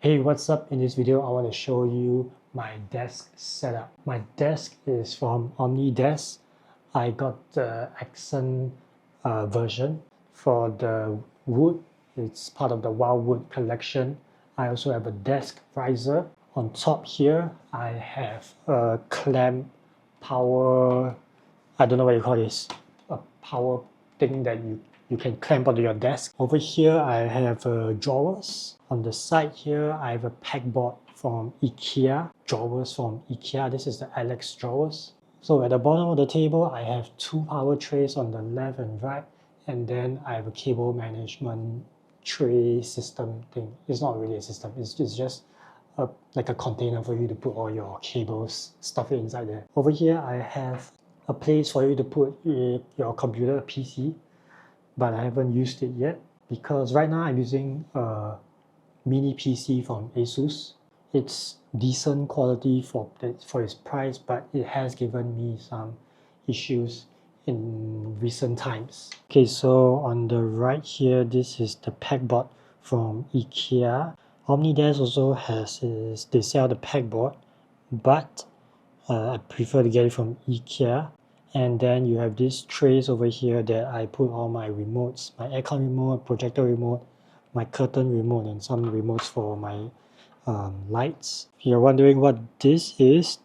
Hey, what's up? In this video, I want to show you my desk setup. My desk is from OmniDesk. I got the Accent version. For the wood, it's part of the Wildwood collection. I also have a desk riser. On top here, I have a clamp power, I don't know what you call this, a power thing that you can clamp onto your desk. Over here, I have drawers. On the side here, I have a pegboard from IKEA, drawers from IKEA. This is the Alex drawers. So at the bottom of the table, I have two power trays on the left and right, and then I have a cable management tray system thing. It's not really a system, it's just like a container for you to put all your cables, stuff it inside there. Over here, I have a place for you to put your computer PC, but I haven't used it yet because right now I'm using a mini PC from Asus. It's decent quality for its price, but it has given me some issues in recent times. Okay, so on the right here, this is the pegboard from IKEA. OmniDesk also they sell the pegboard, but I prefer to get it from IKEA. And then you have these trays over here that I put all my remotes, my aircon remote, projector remote, my curtain remote, and some remotes for my lights. If you're wondering what this is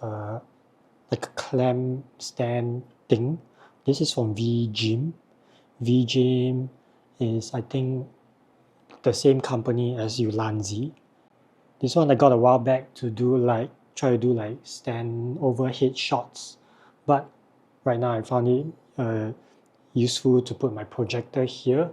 like a clamp stand thing. This is from VGym. VGym is, I think, the same company as Ulanzi. This one I got a while back to try to do like stand overhead shots, but right now I found it useful to put my projector here.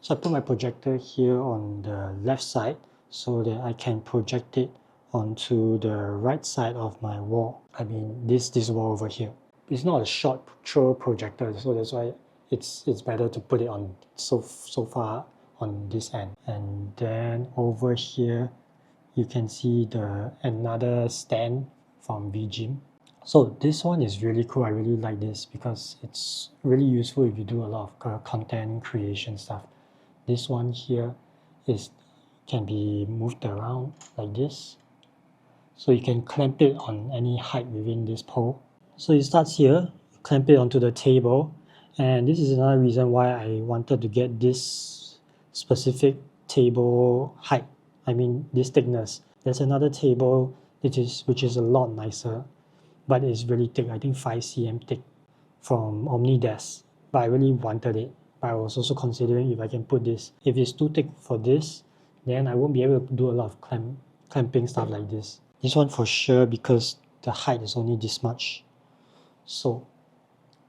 So I put my projector here on the left side so that I can project it onto the right side of my wall. I mean this wall over here. It's not a short throw projector, so that's why it's better to put it on so far on this end. And then over here you can see another stand from VGym. So this one is really cool. I really like this because it's really useful if you do a lot of content creation stuff. This one here can be moved around like this. So you can clamp it on any height within this pole. So it starts here, clamp it onto the table. And this is another reason why I wanted to get this specific table height. I mean this thickness. There's another table which is a lot nicer, but it's really thick. I think 5 cm thick from OmniDesk. But I really wanted it. But I was also considering if I can put this. If it's too thick for this, then I won't be able to do a lot of clamping stuff like this. This one for sure because the height is only this much. So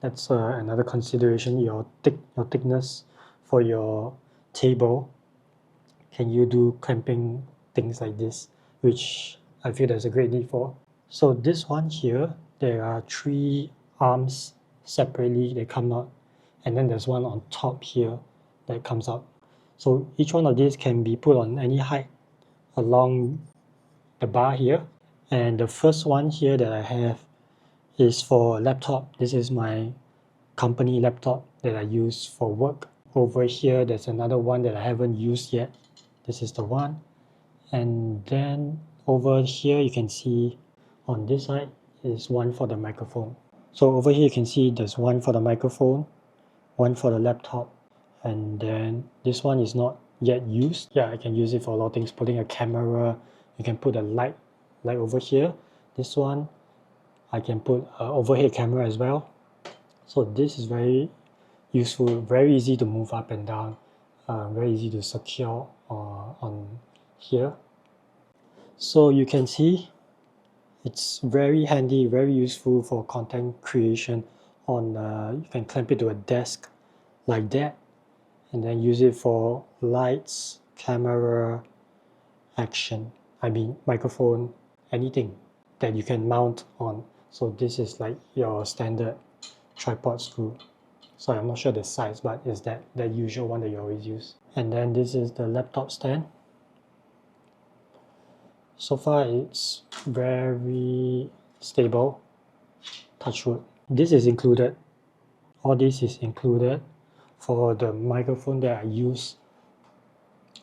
that's another consideration. Your thickness for your table. Can you do clamping things like this, which I feel there's a great need for. So this one here, there are 3 arms separately, they come out, and then there's one on top here that comes out. So each one of these can be put on any height along the bar here. And the first one here that I have is for a laptop. This is my company laptop that I use for work. Over here, there's another one that I haven't used yet. This is the one. And then over here, you can see on this side is one for the microphone. So over here, you can see there's one for the microphone, one for the laptop, and then this one is not yet used. Yeah, I can use it for a lot of things, putting a camera. You can put a light over here. This one, I can put an overhead camera as well. So this is very useful, very easy to move up and down, very easy to secure on here. So you can see it's very handy, very useful for content creation. You can clamp it to a desk like that and then use it for lights, camera, microphone, anything that you can mount on. So this is like your standard tripod screw. So I'm not sure the size, but it's that usual one that you always use. And then this is the laptop stand. So far it's very stable, touch wood. This is included. All this is included for the microphone that I use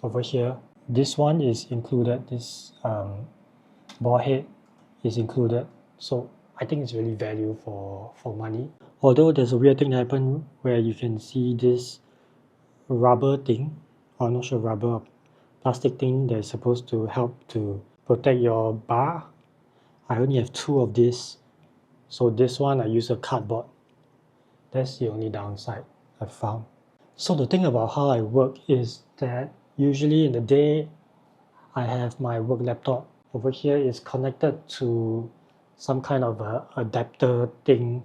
over here. this one is included, this ball head is included, so I think it's really value for money. Although there's a weird thing that happened where you can see this rubber thing, or not sure, rubber or plastic thing that is supposed to help to protect your bar. I only have 2 of this, so this one I use a cardboard. That's the only downside I found. So the thing about how I work is that usually in the day I have my work laptop. Over here is connected to some kind of a adapter thing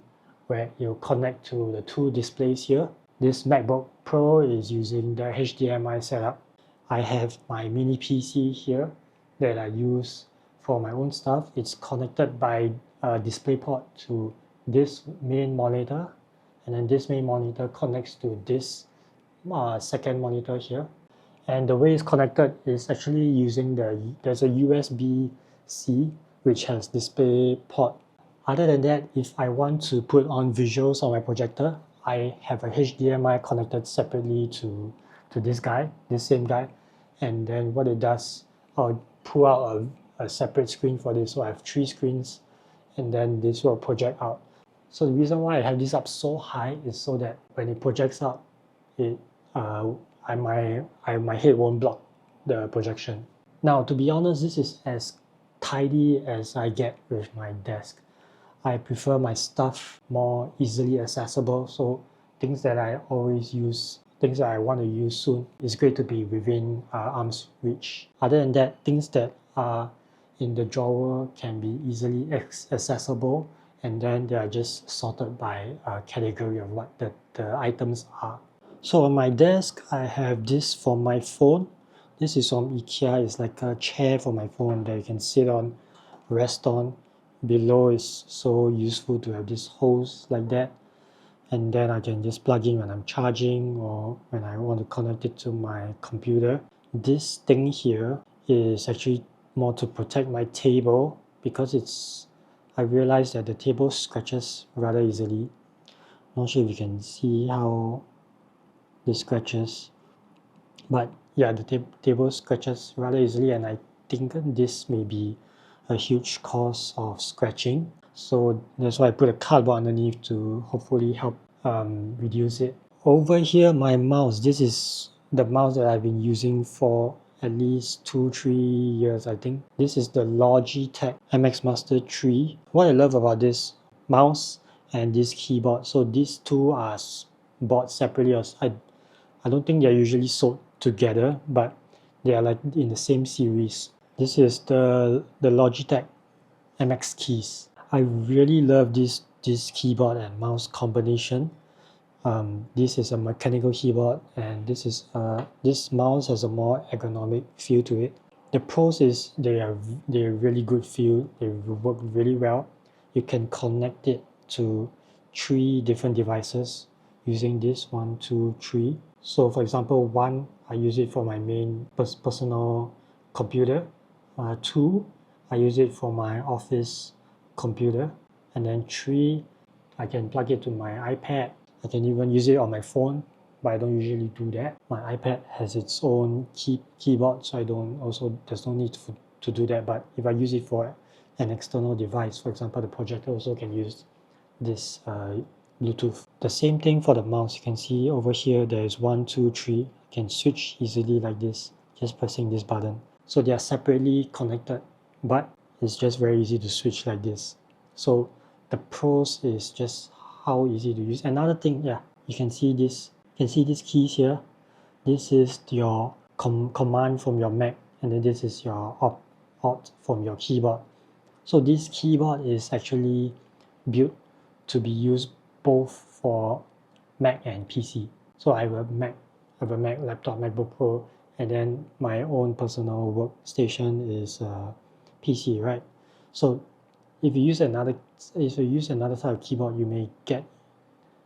where you connect to the 2 displays here. This MacBook Pro is using the HDMI setup. I have my mini PC here that I use for my own stuff. It's connected by a DisplayPort to this main monitor, and then this main monitor connects to this second monitor here. And the way it's connected is actually using there's a USB-C which has DisplayPort. Other than that, if I want to put on visuals on my projector, I have a HDMI connected separately to this guy, this same guy. And then what it does, I'll pull out a separate screen for this. So I have 3 screens, and then this will project out. So the reason why I have this up so high is so that when it projects out, my head won't block the projection. Now, to be honest, this is as tidy as I get with my desk. I prefer my stuff more easily accessible, so things that I always use, things that I want to use soon, it's great to be within arm's reach. Other than that, things that are in the drawer can be easily accessible, and then they are just sorted by category of what the items are. So on my desk, I have this for my phone. This is from IKEA. It's like a chair for my phone that you can sit on, rest on. Below is so useful to have this hose like that. And then I can just plug in when I'm charging or when I want to connect it to my computer. This thing here is actually more to protect my table because I realized that the table scratches rather easily. Not sure if you can see how the scratches, but yeah, the table scratches rather easily, and I think this may be a huge cause of scratching, so that's why I put a cardboard underneath to hopefully help reduce it. Over here, my mouse, this is the mouse that I've been using for at least 2-3 years, I think. This is the Logitech MX Master 3. What I love about this mouse and this keyboard, so these two are bought separately. I don't think they're usually sold together, but they are like in the same series. This is the Logitech MX keys. I really love this keyboard and mouse combination. This is a mechanical keyboard, and this mouse has a more ergonomic feel to it. The pros is they're really good feel. They work really well. You can connect it to 3 different devices using this 1, 2, 3. So for example, 1, I use it for my main personal computer. 2, I use it for my office computer. And then 3, I can plug it to my iPad. I can even use it on my phone, but I don't usually do that. My iPad has its own keyboard, so there's no need to do that. But if I use it for an external device, for example, the projector also can use this Bluetooth. The same thing for the mouse. You can see over here there is 1, 2, 3. You can switch easily like this, just pressing this button. So they are separately connected, but it's just very easy to switch like this. So the pros is just how easy to use. Another thing, yeah, you can see this. You can see these keys here. This is your command from your Mac, and then this is your Alt from your keyboard. So this keyboard is actually built to be used both for Mac and PC. So I have a Mac laptop, MacBook Pro, and then my own personal workstation is PC, right? So if you use another type of keyboard, you may get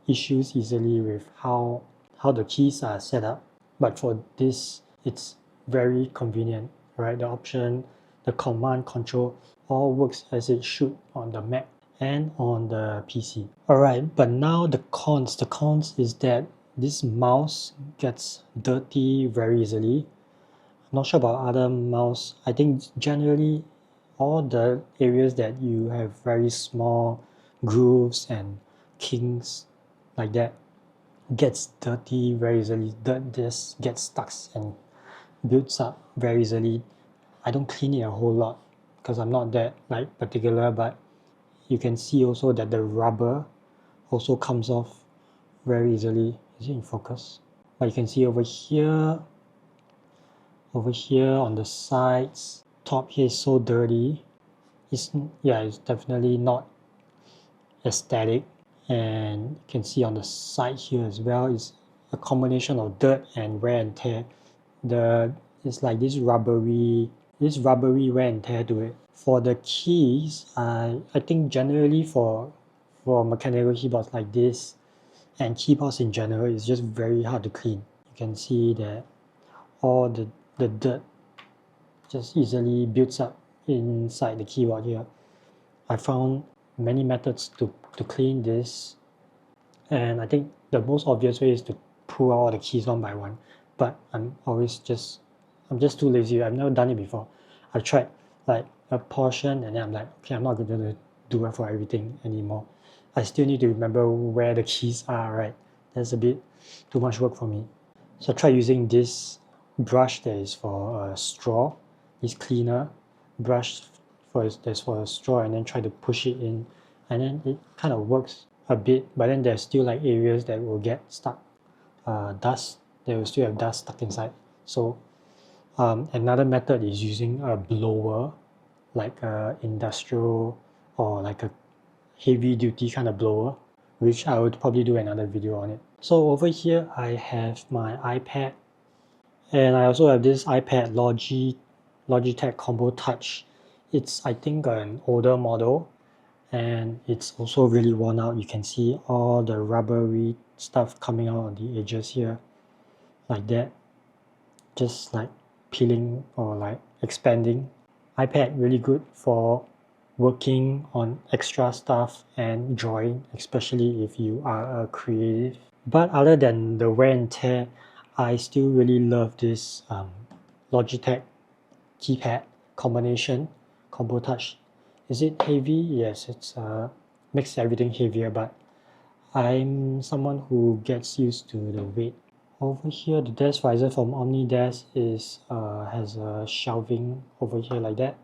issues easily with how the keys are set up. But for this, it's very convenient, right? The option, the command control, all works as it should on the Mac and on the PC. Alright, but now the cons. The cons is that this mouse gets dirty very easily. I'm not sure about other mouse. I think generally all the areas that you have very small grooves and kinks like that gets dirty very easily. Dirt just gets stuck and builds up very easily. I don't clean it a whole lot because I'm not that like particular, but you can see also that the rubber also comes off very easily. Is it in focus? But you can see over here on the sides, top here is so dirty. It's definitely not aesthetic. And you can see on the side here as well, it's a combination of dirt and wear and tear. It's like this rubbery wear and tear to it. For the keys, I think generally for mechanical keyboards like this and keyboards in general, it's just very hard to clean. You can see that all the dirt just easily builds up inside the keyboard here. I found many methods to clean this, and I think the most obvious way is to pull out all the keys one by one, but I'm just too lazy. I've never done it before. I've tried like a portion and then I'm like, okay, I'm not going to do it for everything anymore. I still need to remember where the keys are, right? That's a bit too much work for me. So I tried using this brush that is for a straw, this cleaner brush that's for a straw, and then try to push it in, and then it kind of works a bit, but then there's still like areas that will get stuck, dust, they will still have dust stuck inside. So another method is using a blower, like a industrial or like a heavy duty kind of blower, which I would probably do another video on it. So over here I have my iPad, and I also have this iPad Logitech Combo Touch. It's I think an older model, and it's also really worn out. You can see all the rubbery stuff coming out on the edges here, like that, just like peeling or like expanding. iPad really good for working on extra stuff and drawing, especially if you are a creative. But other than the wear and tear, I still really love this Logitech keypad combination, Combo Touch. Is it heavy? Yes, it's makes everything heavier, but I'm someone who gets used to the weight. Over here, the desk riser from OmniDesk has a shelving over here like that.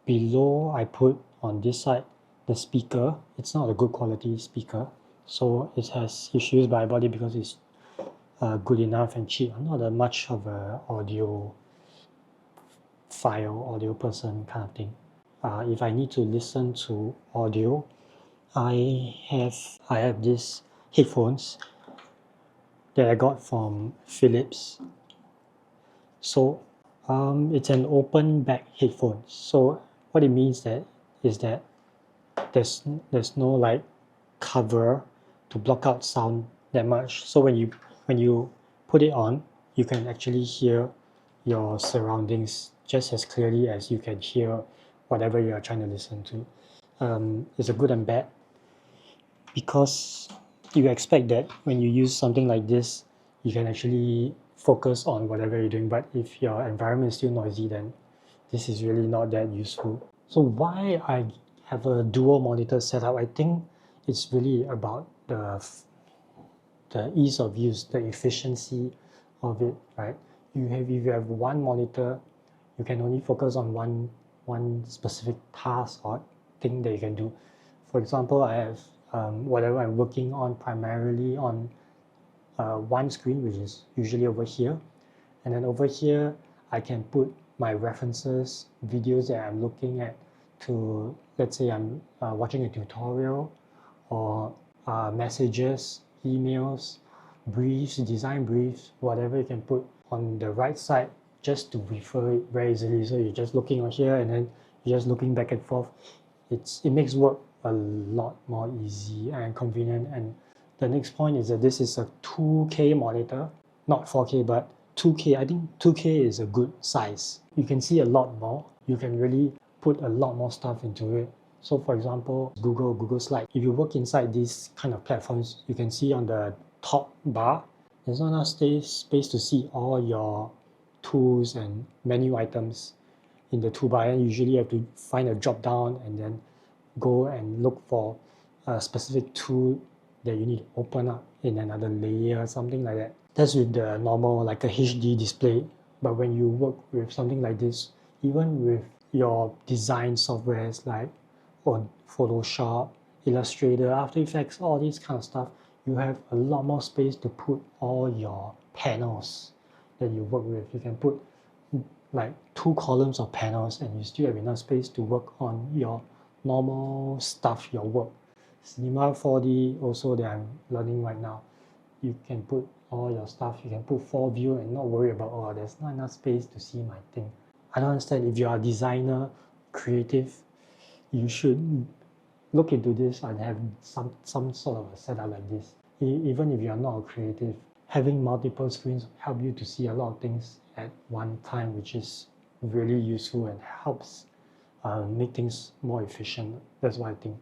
Below, I put on this side the speaker. It's not a good quality speaker, so it has issues, but I bought it because it's good enough and cheap. I'm not much of a audio person kind of thing. If I need to listen to audio, I have this headphones that I got from Philips. So it's an open back headphone. So what it means is that there's no like cover to block out sound that much. So when you put it on, you can actually hear your surroundings just as clearly as you can hear whatever you are trying to listen to. It's a good and bad, because you expect that when you use something like this, you can actually focus on whatever you're doing. But if your environment is still noisy, then this is really not that useful. So why I have a dual monitor setup, I think it's really about the ease of use, the efficiency of it, right? If you have one monitor, you can only focus on one specific task or thing that you can do. For example, I have whatever I'm working on primarily on one screen, which is usually over here, and then over here I can put my references, videos that I'm looking at, to, let's say I'm watching a tutorial, or messages, emails, briefs, design briefs, whatever you can put on the right side just to refer it very easily. So you're just looking on here and then you're just looking back and forth. It makes work a lot more easy and convenient. And the next point is that this is a 2K monitor, not 4K, but 2K. I think 2K is a good size. You can see a lot more. You can really put a lot more stuff into it. So for example, Google Slide. If you work inside these kind of platforms, you can see on the top bar, there's not enough space to see all your tools and menu items in the toolbar, and usually you have to find a drop down and then go and look for a specific tool that you need to open up in another layer, something like that. That's with the normal, like a HD display. But when you work with something like this, even with your design softwares like on Photoshop, Illustrator, After Effects, all this kind of stuff, you have a lot more space to put all your panels that you work with. You can put like 2 columns of panels and you still have enough space to work on your normal stuff, your work. Cinema 4D also that I'm learning right now, you can put all your stuff, you can put 4 view and not worry about, oh, there's not enough space to see my thing. I don't understand, if you are a designer, creative, you should look into this and have some sort of a setup like this. Even if you are not a creative, having multiple screens help you to see a lot of things at one time, which is really useful and helps make things more efficient. That's what I think.